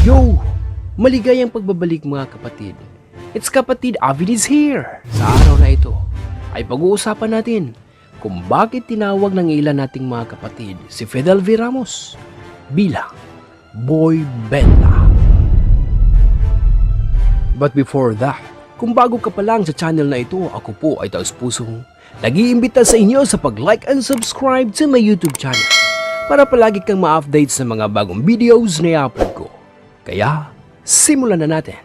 Yo! Maligayang pagbabalik mga kapatid. It's Kapatid Avid is here! Sa araw na ito ay pag-uusapan natin kung bakit tinawag ng ilan nating mga kapatid si Fidel V. Ramos bilang Boy Benta. But before that, kung bago ka pa lang sa channel na ito, ako po ay taus-pusong nag-iimbita sa inyo sa pag-like and subscribe sa my YouTube channel para palagi kang ma-update sa mga bagong videos na i-upload ko. Kaya, simulan na natin.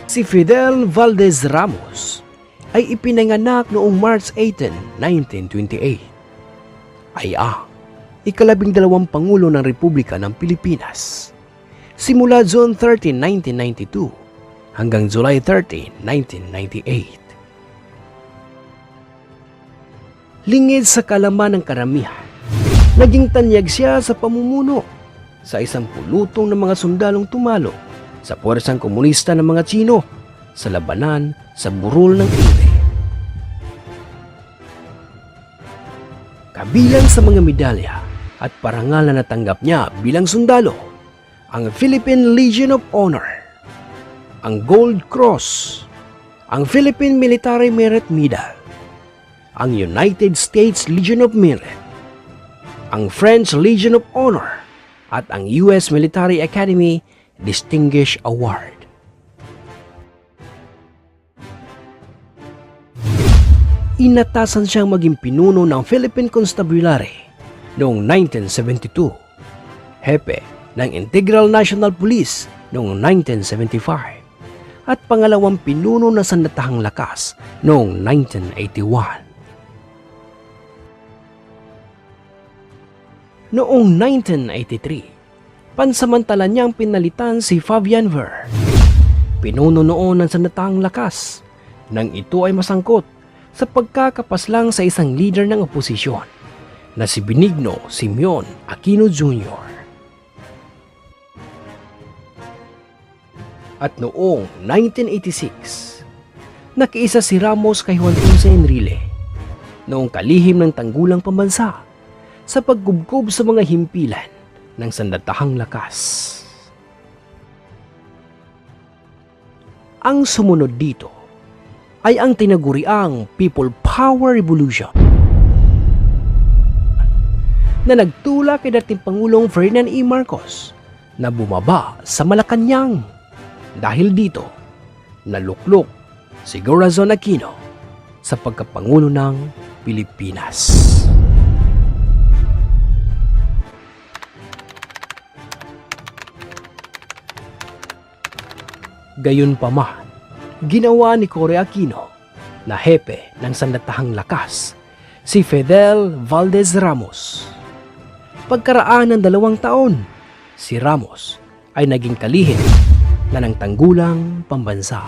Si Fidel Valdez Ramos ay ipinanganak noong March 18, 1928. Ay ika-12 Pangulo ng Republika ng Pilipinas. Simula June 13, 1992 hanggang July 13, 1998. Lingid sa kalaman ng karamihan, naging tanyag siya sa pamumuno sa isang pulutong ng mga sundalong tumalo sa puwersang komunista ng mga Tsino sa labanan sa burol ng Ire. Kabilang sa mga medalya at parangal na natanggap niya bilang sundalo, ang Philippine Legion of Honor, ang Gold Cross, ang Philippine Military Merit Medal, ang United States Legion of Merit, ang French Legion of Honor, at ang US Military Academy Distinguished Award. Inatasan siyang maging pinuno ng Philippine Constabulary noong 1972, hepe ng Integral National Police noong 1975, at pangalawang pinuno ng Sandatahang Lakas noong 1981. Noong 1983, pansamantala niyang pinalitan si Fabian Ver, pinuno noon ng Sandatahang Lakas, nang ito ay masangkot sa pagkakapaslang sa isang leader ng oposisyon na si Benigno Simeon Aquino Jr. At noong 1986, nakiisa si Ramos kay Juan Ponce Enrile noong kalihim ng tanggulang pambansa sa paggubkob sa mga himpilan ng Sandatahang Lakas. Ang sumunod dito ay ang tinaguriang People Power Revolution na nagtulak kay dating Pangulong Ferdinand E. Marcos na bumaba sa Malacanang. Dahil dito, naluklok si Corazon Aquino sa pagkapangulo ng Pilipinas. Gayunpaman, ginawa ni Cory Aquino na hepe ng Sandatahang Lakas si Fidel Valdez Ramos. Pagkaraan ng 2 taon, si Ramos ay naging kalihim na ng tanggulang pambansa.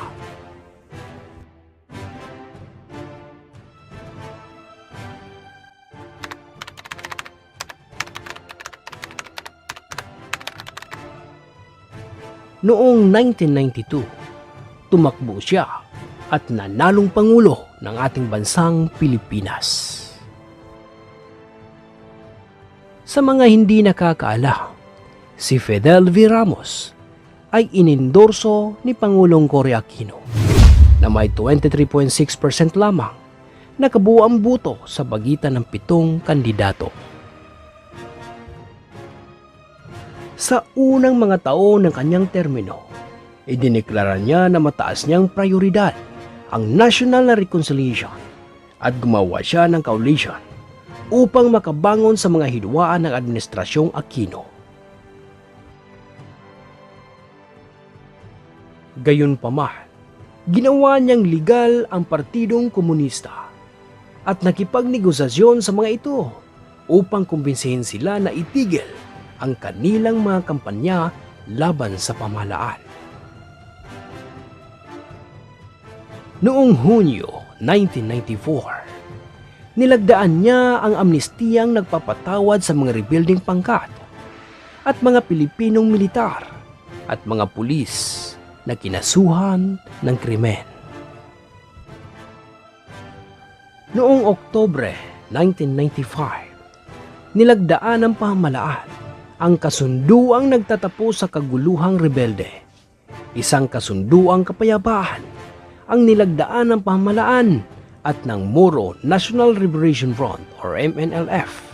Noong 1992, tumakbo siya at nanalong pangulo ng ating bansang Pilipinas. Sa mga hindi nakakaalam, si Fidel V. Ramos ay inendorso ni Pangulong Cory Aquino na may 23.6% lamang na kabuuang boto sa pagitan ng 7 kandidato. Sa unang mga taon ng kanyang termino, idineklara niya na mataas niyang prioridad ang national na reconciliation at gumawa siya ng coalition upang makabangon sa mga hidwaan ng Administrasyong Aquino. Gayunpaman, ginawa niyang legal ang Partidong Komunista at nakipagnegosasyon sa mga ito upang kumbinsihin sila na itigil ang kanilang mga kampanya laban sa pamahalaan. Noong Hunyo 1994, nilagdaan niya ang amnestiyang nagpapatawad sa mga rebuilding pangkat at mga Pilipinong militar at mga pulis na kinasuhan ng krimen. Noong Oktubre 1995, nilagdaan ng pamahalaan ang kasunduang nagtatapos sa kaguluhang rebelde. Isang kasunduang kapayapaan ang nilagdaan ng pamahalaan at ng Moro National Liberation Front or MNLF.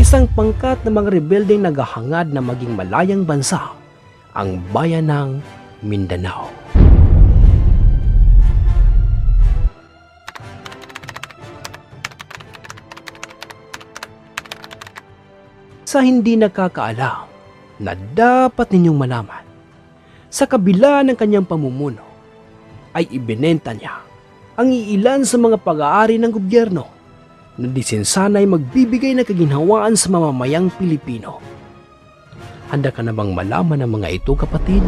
Isang pangkat ng mga rebeldeng naghahangad na maging malayang bansa ang bayan ng Mindanao. Sa hindi nakakaalam na dapat ninyong malaman, sa kabila ng kanyang pamumuno, ay ibinenta niya ang iilan sa mga pag-aari ng gobyerno na disinsanay magbibigay ng kaginhawaan sa mamamayang Pilipino. Handa ka na bang malaman ang mga ito, kapatid?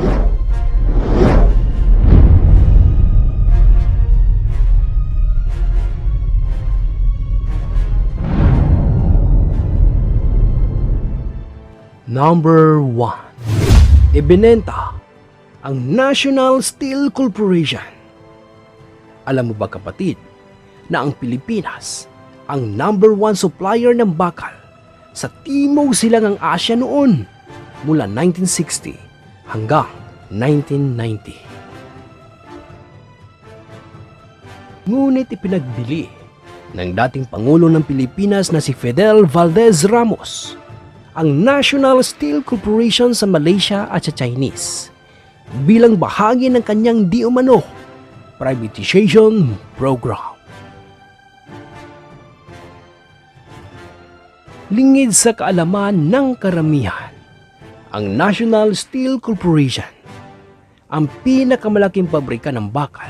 Number 1. Ibinenta ang National Steel Corporation. Alam mo ba, kapatid, na ang Pilipinas ang number 1 supplier ng bakal sa Timog Silangang Asya noon mula 1960 hanggang 1990. Ngunit ipinagbili ng dating Pangulo ng Pilipinas na si Fidel Valdez Ramos ang National Steel Corporation sa Malaysia at sa Chinese bilang bahagi ng kanyang di umano privatization program. Lingid sa kaalaman ng karamihan, ang National Steel Corporation, ang pinakamalaking pabrika ng bakal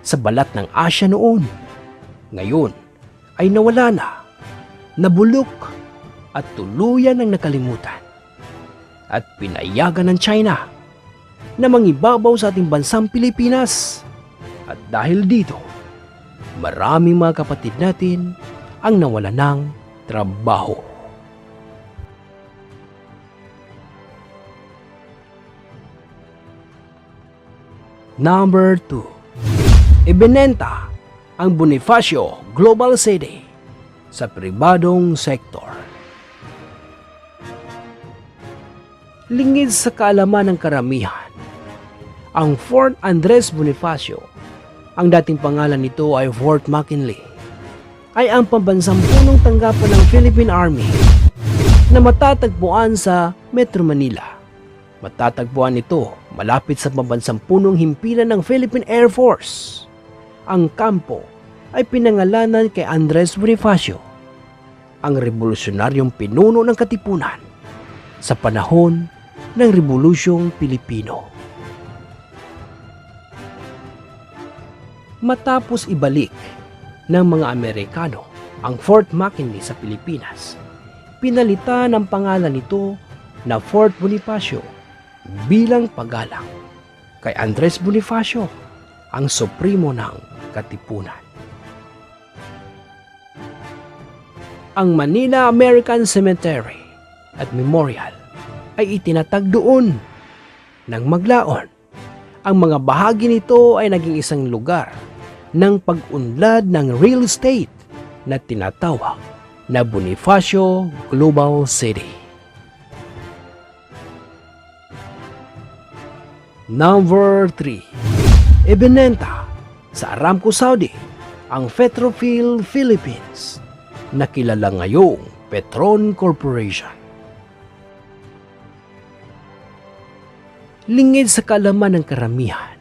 sa balat ng Asya noon, ngayon ay nawala na, nabulok at tuluyan ng nakalimutan at pinayagan ng China na mangibabaw sa ating bansang Pilipinas. At dahil dito, maraming mga kapatid natin ang nawala ng trabaho. Number 2. Ibinenta ang Bonifacio Global City sa pribadong sektor. Lingid sa kaalaman ng karamihan, ang Fort Andres Bonifacio, ang dating pangalan nito ay Fort McKinley, ay ang pambansang punong tanggapan ng Philippine Army na matatagpuan sa Metro Manila. Matatagpuan ito malapit sa pambansang punong himpilan ng Philippine Air Force. Ang kampo ay pinangalanan kay Andres Bonifacio, ang revolusyonaryong pinuno ng Katipunan sa panahon ng Rebolusyong Pilipino. Matapos ibalik ng mga Amerikano ang Fort McKinley sa Pilipinas, pinalitan ang pangalan nito na Fort Bonifacio bilang paggalang kay Andres Bonifacio, ang supremo ng Katipunan. Ang Manila American Cemetery at Memorial ay itinatag doon nang maglaon. Ang mga bahagi nito ay naging isang lugar ng pag-unlad ng real estate na tinatawag na Bonifacio Global City. Number 3. Ibinenta sa Aramco Saudi ang Petrophil Philippines na kilala ngayong Petron Corporation. Lingid sa kaalaman ng karamihan,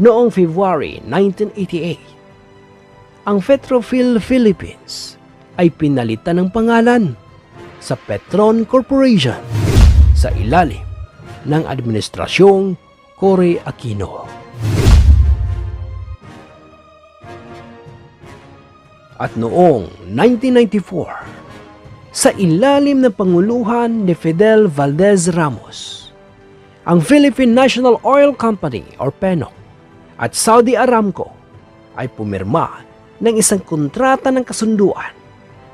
noong February 1988, ang Petrophil Philippines ay pinalitan ng pangalan sa Petron Corporation sa ilalim ng Administrasyong Cory Aquino. At noong 1994, sa ilalim ng panguluhan ni Fidel Valdez Ramos, ang Philippine National Oil Company or PENOC at Saudi Aramco ay pumirma ng isang kontrata ng kasunduan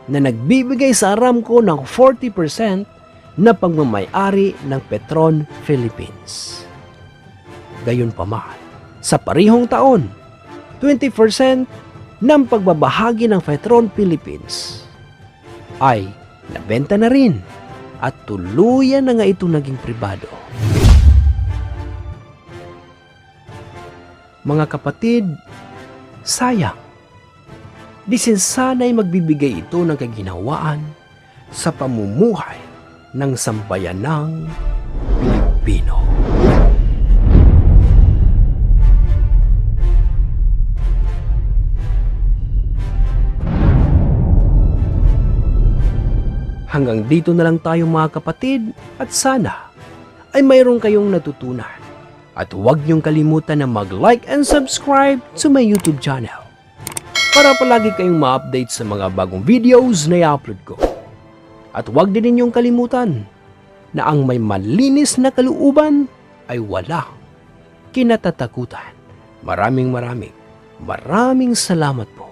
na nagbibigay sa Aramco ng 40% na pagmamayari ng Petron Philippines. Gayunpaman, sa parehong taon, 20% ng pagbabahagi ng Petron Philippines ay nabenta na rin at tuluyan na nga ito naging pribado. Mga kapatid, sayang, di sana'y magbibigay ito ng kaginhawaan sa pamumuhay ng sambayanang Pilipino. Hanggang dito na lang tayo mga kapatid at sana ay mayroon kayong natutunan. At huwag niyong kalimutan na mag-like and subscribe to my YouTube channel para palagi kayong ma-update sa mga bagong videos na i-upload ko. At huwag din ninyong kalimutan na ang may malinis na kalooban ay walang kinatatakutan. Maraming salamat po.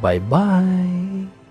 Bye-bye!